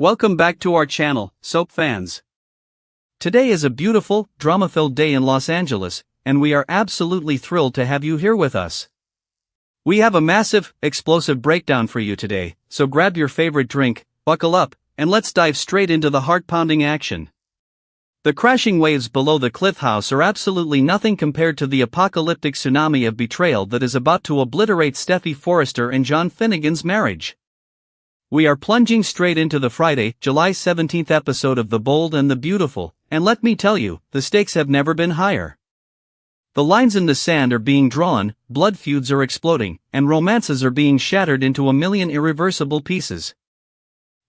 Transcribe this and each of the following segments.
Welcome back to our channel, soap fans. Today is a beautiful, drama-filled day in Los Angeles, and we are absolutely thrilled to have you here with us. We have a massive, explosive breakdown for you today, so grab your favorite drink, buckle up, and let's dive straight into the heart-pounding action. The crashing waves below the Cliff House are absolutely nothing compared to the apocalyptic tsunami of betrayal that is about to obliterate Steffy Forrester and John Finnegan's marriage. We are plunging straight into the Friday, July 17th episode of The Bold and the Beautiful, and let me tell you, the stakes have never been higher. The lines in the sand are being drawn, blood feuds are exploding, and romances are being shattered into a million irreversible pieces.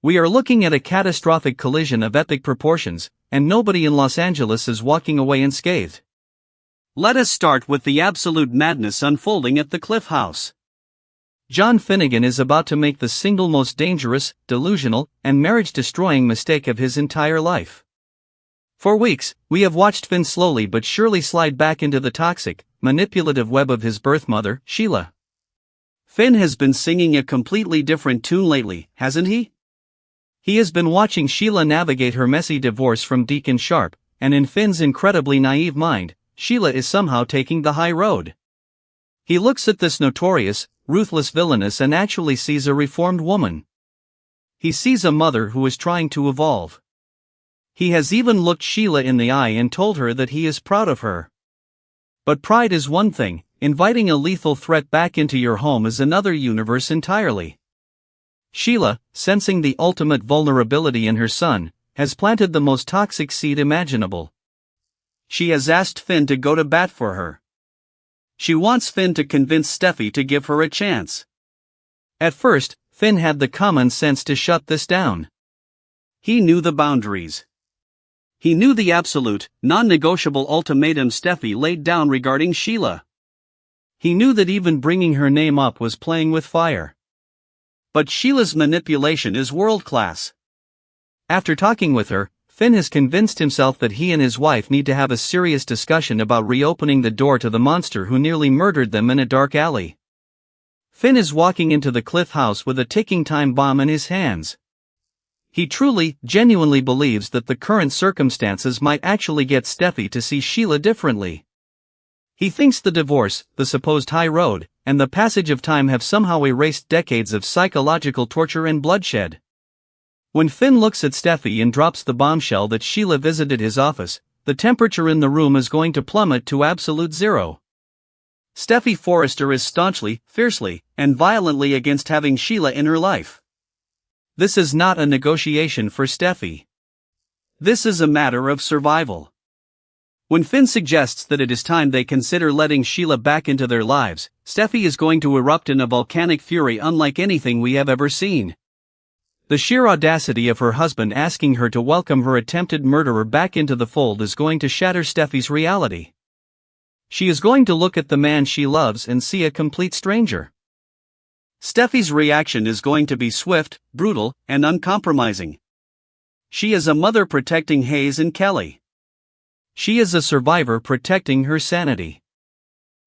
We are looking at a catastrophic collision of epic proportions, and nobody in Los Angeles is walking away unscathed. Let us start with the absolute madness unfolding at the Cliff House. John Finnegan is about to make the single most dangerous, delusional, and marriage-destroying mistake of his entire life. For weeks, we have watched Finn slowly but surely slide back into the toxic, manipulative web of his birth mother, Sheila. Finn has been singing a completely different tune lately, hasn't he? He has been watching Sheila navigate her messy divorce from Deacon Sharp, and in Finn's incredibly naive mind, Sheila is somehow taking the high road. He looks at this notorious, ruthless villainess and actually sees a reformed woman. He sees a mother who is trying to evolve. He has even looked Sheila in the eye and told her that he is proud of her. But pride is one thing, inviting a lethal threat back into your home is another universe entirely. Sheila, sensing the ultimate vulnerability in her son, has planted the most toxic seed imaginable. She has asked Finn to go to bat for her. She wants Finn to convince Steffy to give her a chance. At first, Finn had the common sense to shut this down. He knew the boundaries. He knew the absolute, non-negotiable ultimatum Steffy laid down regarding Sheila. He knew that even bringing her name up was playing with fire. But Sheila's manipulation is world-class. After talking with her, Finn has convinced himself that he and his wife need to have a serious discussion about reopening the door to the monster who nearly murdered them in a dark alley. Finn is walking into the Cliff House with a ticking time bomb in his hands. He truly, genuinely believes that the current circumstances might actually get Steffy to see Sheila differently. He thinks the divorce, the supposed high road, and the passage of time have somehow erased decades of psychological torture and bloodshed. When Finn looks at Steffy and drops the bombshell that Sheila visited his office, the temperature in the room is going to plummet to absolute zero. Steffy Forrester is staunchly, fiercely, and violently against having Sheila in her life. This is not a negotiation for Steffy. This is a matter of survival. When Finn suggests that it is time they consider letting Sheila back into their lives, Steffy is going to erupt in a volcanic fury unlike anything we have ever seen. The sheer audacity of her husband asking her to welcome her attempted murderer back into the fold is going to shatter Steffy's reality. She is going to look at the man she loves and see a complete stranger. Steffy's reaction is going to be swift, brutal, and uncompromising. She is a mother protecting Hayes and Kelly. She is a survivor protecting her sanity.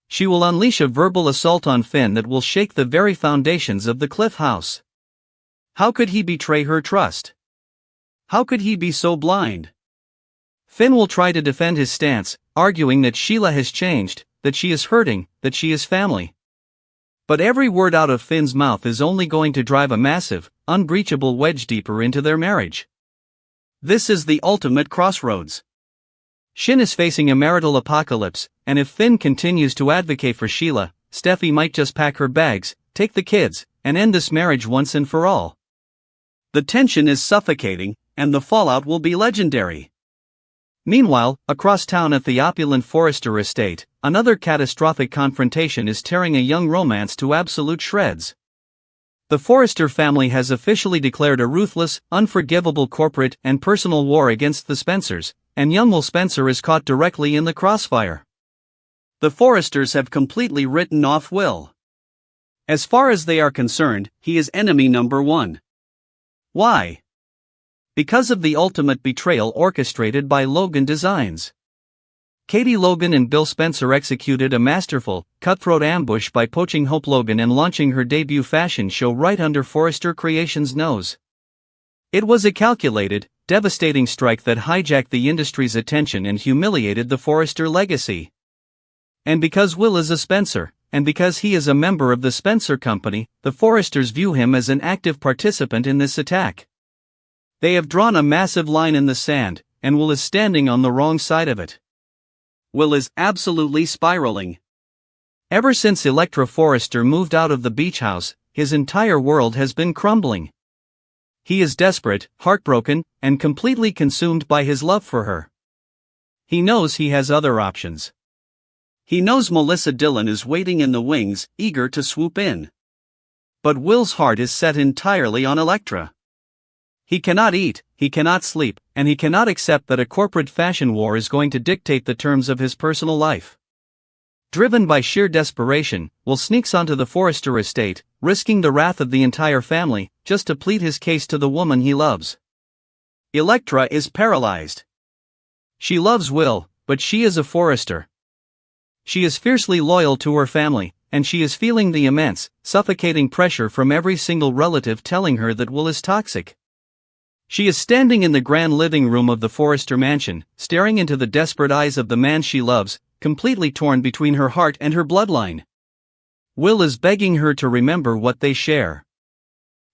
She will unleash a verbal assault on Finn that will shake the very foundations of the Cliff House. How could he betray her trust? How could he be so blind? Finn will try to defend his stance, arguing that Sheila has changed, that she is hurting, that she is family. But every word out of Finn's mouth is only going to drive a massive, unbreachable wedge deeper into their marriage. This is the ultimate crossroads. Shin is facing a marital apocalypse, and if Finn continues to advocate for Sheila, Steffy might just pack her bags, take the kids, and end this marriage once and for all. The tension is suffocating, and the fallout will be legendary. Meanwhile, across town at the opulent Forrester estate, another catastrophic confrontation is tearing a young romance to absolute shreds. The Forrester family has officially declared a ruthless, unforgivable corporate and personal war against the Spencers, and young Will Spencer is caught directly in the crossfire. The Forresters have completely written off Will. As far as they are concerned, he is enemy number one. Why? Because of the ultimate betrayal orchestrated by Logan Designs. Katie Logan and Bill Spencer executed a masterful, cutthroat ambush by poaching Hope Logan and launching her debut fashion show right under Forrester Creations' nose. It was a calculated, devastating strike that hijacked the industry's attention and humiliated the Forrester legacy. And because Will is a Spencer, and because he is a member of the Spencer Company, the Forresters view him as an active participant in this attack. They have drawn a massive line in the sand, and Will is standing on the wrong side of it. Will is absolutely spiraling. Ever since Electra Forrester moved out of the beach house, his entire world has been crumbling. He is desperate, heartbroken, and completely consumed by his love for her. He knows he has other options. He knows Melissa Dillon is waiting in the wings, eager to swoop in. But Will's heart is set entirely on Electra. He cannot eat, he cannot sleep, and he cannot accept that a corporate fashion war is going to dictate the terms of his personal life. Driven by sheer desperation, Will sneaks onto the Forrester estate, risking the wrath of the entire family, just to plead his case to the woman he loves. Electra is paralyzed. She loves Will, but she is a Forrester. She is fiercely loyal to her family, and she is feeling the immense, suffocating pressure from every single relative telling her that Will is toxic. She is standing in the grand living room of the Forrester mansion, staring into the desperate eyes of the man she loves, completely torn between her heart and her bloodline. Will is begging her to remember what they share.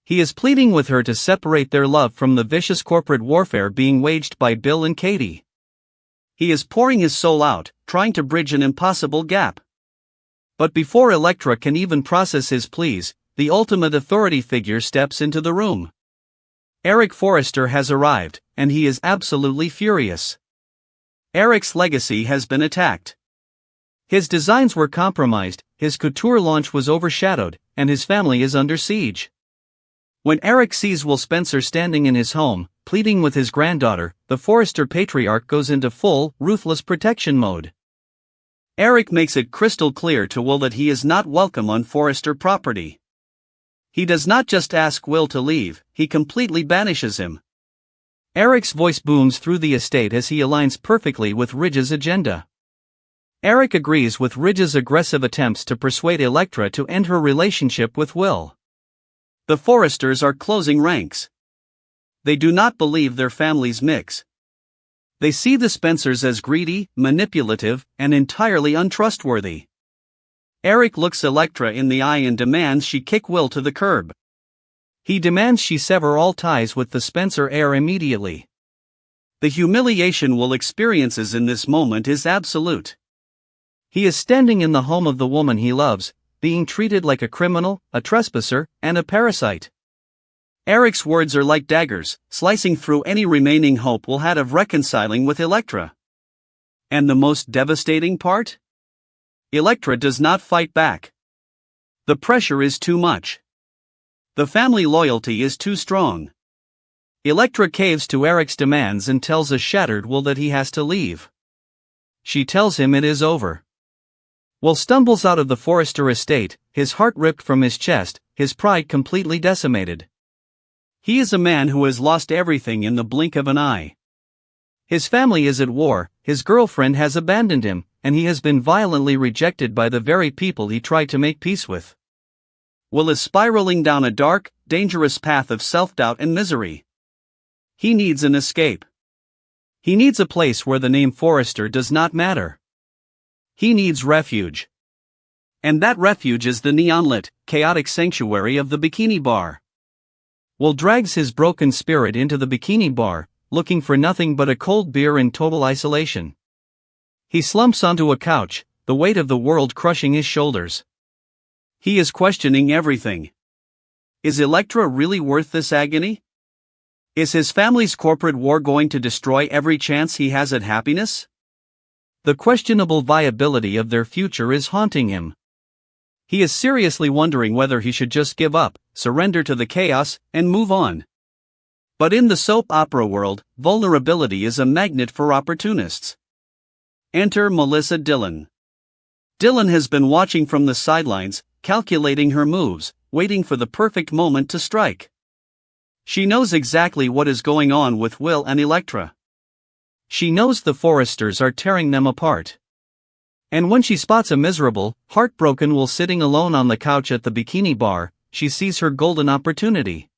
He is pleading with her to separate their love from the vicious corporate warfare being waged by Bill and Katie. He is pouring his soul out, trying to bridge an impossible gap. But before Electra can even process his pleas, the ultimate authority figure steps into the room. Eric Forrester has arrived, and he is absolutely furious. Eric's legacy has been attacked. His designs were compromised, his couture launch was overshadowed, and his family is under siege. When Eric sees Will Spencer standing in his home, pleading with his granddaughter, the Forrester patriarch goes into full, ruthless protection mode. Eric makes it crystal clear to Will that he is not welcome on Forrester property. He does not just ask Will to leave, he completely banishes him. Eric's voice booms through the estate as he aligns perfectly with Ridge's agenda. Eric agrees with Ridge's aggressive attempts to persuade Electra to end her relationship with Will. The Forresters are closing ranks. They do not believe their families mix. They see the Spencers as greedy, manipulative, and entirely untrustworthy. Eric looks Electra in the eye and demands she kick Will to the curb. He demands she sever all ties with the Spencer heir immediately. The humiliation Will experiences in this moment is absolute. He is standing in the home of the woman he loves, being treated like a criminal, a trespasser, and a parasite. Eric's words are like daggers, slicing through any remaining hope Will had of reconciling with Electra. And the most devastating part? Electra does not fight back. The pressure is too much. The family loyalty is too strong. Electra caves to Eric's demands and tells a shattered Will that he has to leave. She tells him it is over. Will stumbles out of the Forrester estate, his heart ripped from his chest, his pride completely decimated. He is a man who has lost everything in the blink of an eye. His family is at war, his girlfriend has abandoned him, and he has been violently rejected by the very people he tried to make peace with. Will is spiraling down a dark, dangerous path of self-doubt and misery. He needs an escape. He needs a place where the name Forrester does not matter. He needs refuge. And that refuge is the neon-lit, chaotic sanctuary of the Bikini Bar. Will drags his broken spirit into the Bikini Bar, looking for nothing but a cold beer in total isolation. He slumps onto a couch, the weight of the world crushing his shoulders. He is questioning everything. Is Electra really worth this agony? Is his family's corporate war going to destroy every chance he has at happiness? The questionable viability of their future is haunting him. He is seriously wondering whether he should just give up, surrender to the chaos, and move on. But in the soap opera world, vulnerability is a magnet for opportunists. Enter Melissa Dillon. Dillon has been watching from the sidelines, calculating her moves, waiting for the perfect moment to strike. She knows exactly what is going on with Will and Electra. She knows the Forresters are tearing them apart. And when she spots a miserable, heartbroken Will sitting alone on the couch at the Bikini Bar, she sees her golden opportunity.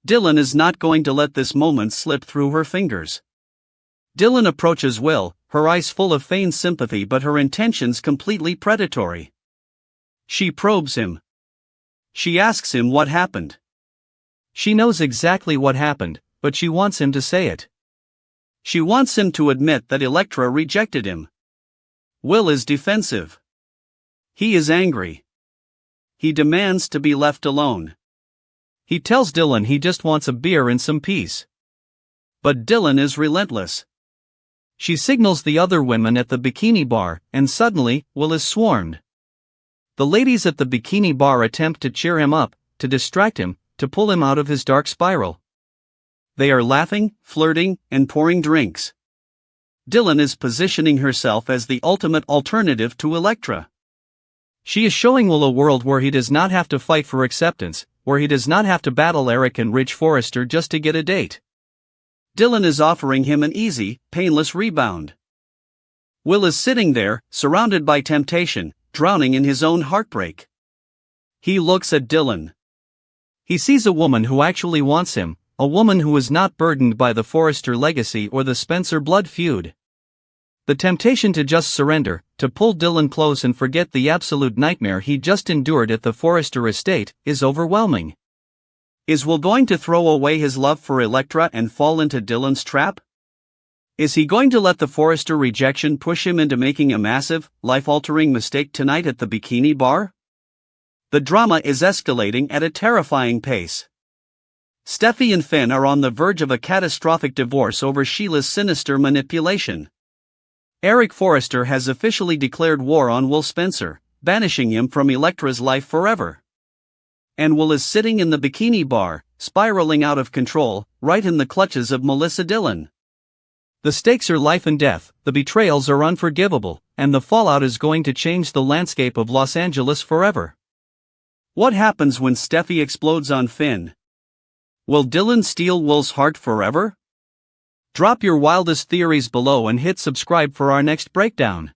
Dylan is not going to let this moment slip through her fingers. Dylan approaches Will, her eyes full of feigned sympathy but her intentions completely predatory. She probes him. She asks him what happened. She knows exactly what happened, but she wants him to say it. She wants him to admit that Elektra rejected him. Will is defensive. He is angry. He demands to be left alone. He tells Dylan he just wants a beer and some peace. But Dylan is relentless. She signals the other women at the bikini bar, and suddenly, Will is swarmed. The ladies at the bikini bar attempt to cheer him up, to distract him, to pull him out of his dark spiral. They are laughing, flirting, and pouring drinks. Dylan is positioning herself as the ultimate alternative to Elektra. She is showing Will a world where he does not have to fight for acceptance, where he does not have to battle Eric and Ridge Forrester just to get a date. Dylan is offering him an easy, painless rebound. Will is sitting there, surrounded by temptation, drowning in his own heartbreak. He looks at Dylan. He sees a woman who actually wants him, a woman who is not burdened by the Forrester legacy or the Spencer blood feud. The temptation to just surrender, to pull Dylan close and forget the absolute nightmare he just endured at the Forrester estate, is overwhelming. Is Will going to throw away his love for Elektra and fall into Dylan's trap? Is he going to let the Forrester rejection push him into making a massive, life-altering mistake tonight at the bikini bar? The drama is escalating at a terrifying pace. Steffi and Finn are on the verge of a catastrophic divorce over Sheila's sinister manipulation. Eric Forrester has officially declared war on Will Spencer, banishing him from Elektra's life forever. And Will is sitting in the bikini bar, spiraling out of control, right in the clutches of Melissa Dylan. The stakes are life and death, the betrayals are unforgivable, and the fallout is going to change the landscape of Los Angeles forever. What happens when Steffi explodes on Finn? Will Dylan steal Will's heart forever? Drop your wildest theories below and hit subscribe for our next breakdown.